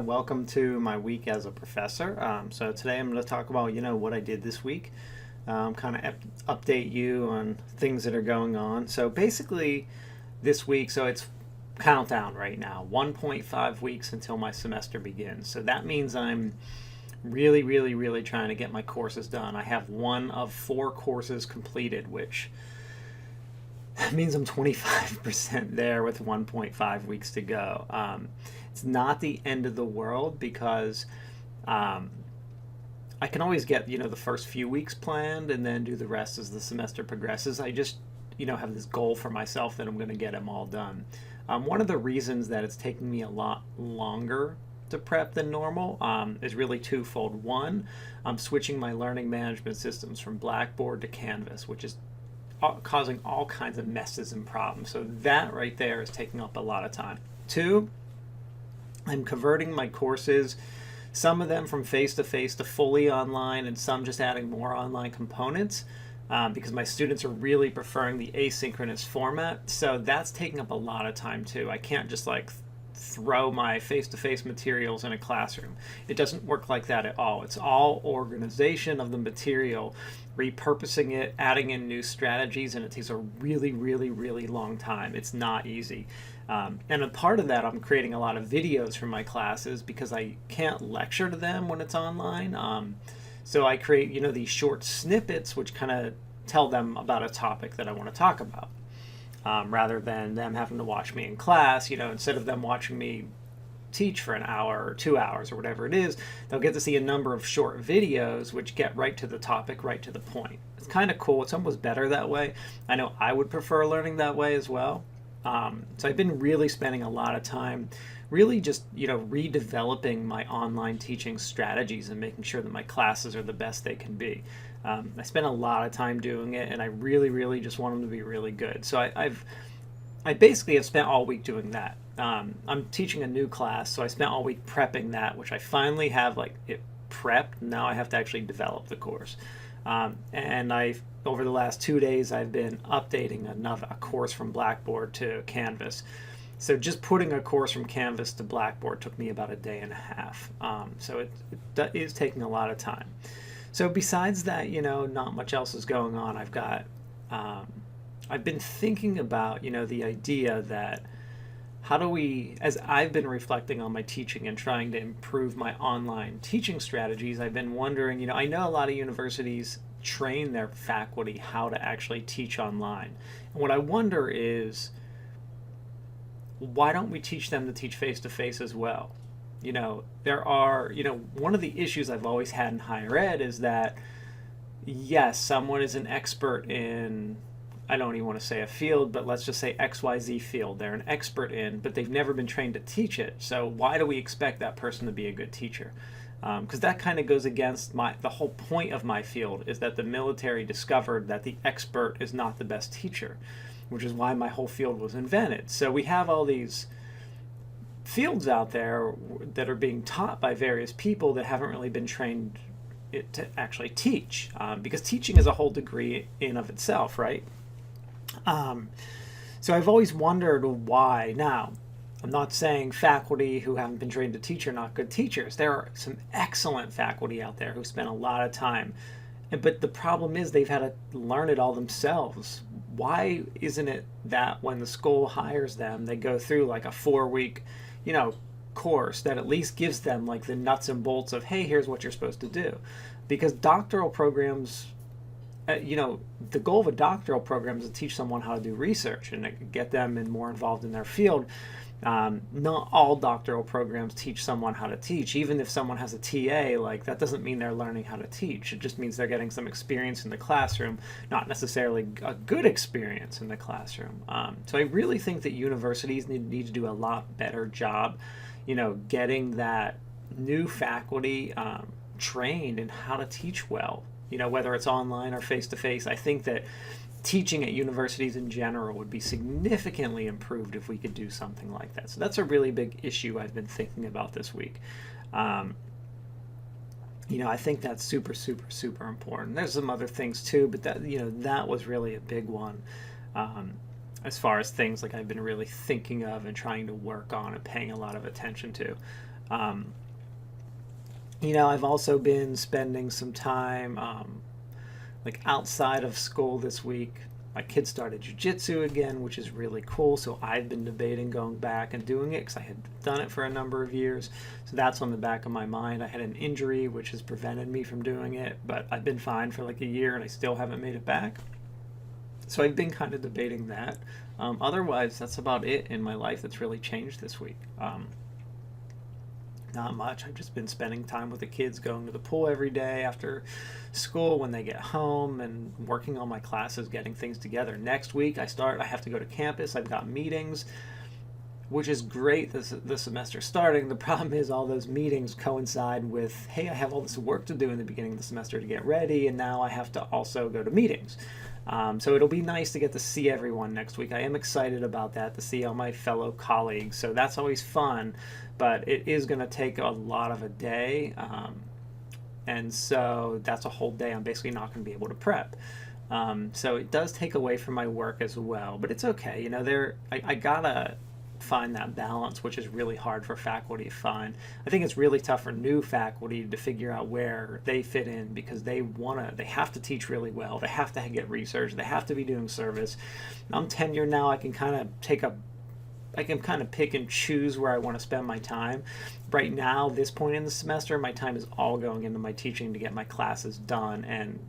welcome to my week as a professor. So today I'm going to talk about, what I did this week, kind of update you on things that are going on. So basically this week, so it's countdown right now, 1.5 weeks until my semester begins. So that means I'm really trying to get my courses done. I have one of 4 courses completed, which means I'm 25% there with 1.5 weeks to go. It's not the end of the world because I can always get, the first few weeks planned and then do the rest as the semester progresses. I just, have this goal for myself that I'm going to get them all done. One of the reasons that it's taking me a lot longer to prep than normal is really twofold. One, I'm switching my learning management systems from Blackboard to Canvas, which is causing all kinds of messes and problems. So that right there is taking up a lot of time. 2, I'm converting my courses, some of them from face-to-face to fully online, and some just adding more online components because my students are really preferring the asynchronous format. So that's taking up a lot of time too. I can't just throw my face-to-face materials in a classroom. It doesn't work like that at all. It's all organization of the material, repurposing it, adding in new strategies, and it takes a really long time. It's not easy. And a part of that, I'm creating a lot of videos for my classes because I can't lecture to them when it's online. So I create, these short snippets which kind of tell them about a topic that I want to talk about. Rather than them having to watch me in class, instead of them watching me teach for an hour or 2 hours or whatever it is, they'll get to see a number of short videos which get right to the topic, right to the point. It's kind of cool. It's almost better that way. I know I would prefer learning that way as well. So I've been really spending a lot of time really just, redeveloping my online teaching strategies and making sure that my classes are the best they can be. I spent a lot of time doing it, and I really just want them to be really good. So I basically have spent all week doing that. I'm teaching a new class, so I spent all week prepping that, which I finally have it prepped. Now I have to actually develop the course. And over the last 2 days, I've been updating a course from Blackboard to Canvas. So just putting a course from Canvas to Blackboard took me about a day and a half. So it is taking a lot of time. So besides that, not much else is going on. I've been thinking about, the idea that as I've been reflecting on my teaching and trying to improve my online teaching strategies, I've been wondering, I know a lot of universities train their faculty how to actually teach online. And what I wonder is, why don't we teach them to teach face-to-face as well? There are, one of the issues I've always had in higher ed is that, yes, someone is an expert in, I don't even want to say a field, but let's just say XYZ field. They're an expert in, but they've never been trained to teach it. So why do we expect that person to be a good teacher? Because that kind of goes against the whole point of my field is that the military discovered that the expert is not the best teacher, which is why my whole field was invented. So we have all these fields out there that are being taught by various people that haven't really been trained to actually teach, because teaching is a whole degree in of itself, right? So I've always wondered why. Now, I'm not saying faculty who haven't been trained to teach are not good teachers. There are some excellent faculty out there who spend a lot of time, but the problem is they've had to learn it all themselves. Why isn't it that when the school hires them, they go through a 4-week, course that at least gives them the nuts and bolts of, hey, here's what you're supposed to do? Because doctoral programs, the goal of a doctoral program is to teach someone how to do research and get them more involved in their field. Not all doctoral programs teach someone how to teach. Even if someone has a TA, that doesn't mean they're learning how to teach. It just means they're getting some experience in the classroom, not necessarily a good experience in the classroom. So I really think that universities need to do a lot better job, getting that new faculty trained in how to teach well, whether it's online or face-to-face. I think that teaching at universities in general would be significantly improved if we could do something like that. So that's a really big issue I've been thinking about this week. I think that's super important. There's some other things too, but that was really a big one. As far as things I've been really thinking of and trying to work on and paying a lot of attention to. Um, I've also been spending some time like outside of school this week. My kids started jujitsu again, which is really cool. So I've been debating going back and doing it because I had done it for a number of years. So that's on the back of my mind. I had an injury which has prevented me from doing it, but I've been fine for like a year and I still haven't made it back. So I've been kind of debating that. Otherwise, that's about it in my life that's really changed this week. Not much. I've just been spending time with the kids, going to the pool every day after school when they get home, and working on my classes, getting things together. Next week, I have to go to campus. I've got meetings, which is great. The semester starting. The problem is all those meetings coincide with, hey, I have all this work to do in the beginning of the semester to get ready, and now I have to also go to meetings. So it'll be nice to get to see everyone next week. I am excited about that, to see all my fellow colleagues. So that's always fun, but it is going to take a lot of a day. And so that's a whole day I'm basically not going to be able to prep. So it does take away from my work as well, but it's okay. I gotta find that balance, which is really hard for faculty to find. I think it's really tough for new faculty to figure out where they fit in, because they have to teach really well. They have to get research. They have to be doing service. I'm tenured now. I can kind of pick and choose where I want to spend my time. Right now, this point in the semester, my time is all going into my teaching to get my classes done and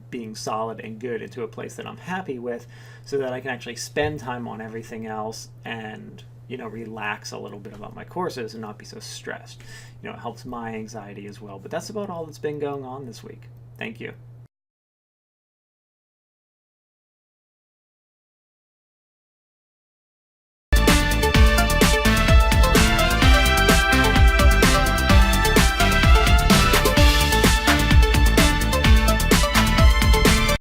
being solid and good into a place that I'm happy with, so that I can actually spend time on everything else and relax a little bit about my courses and not be so stressed. It helps my anxiety as well. But that's about all that's been going on this week. Thank you.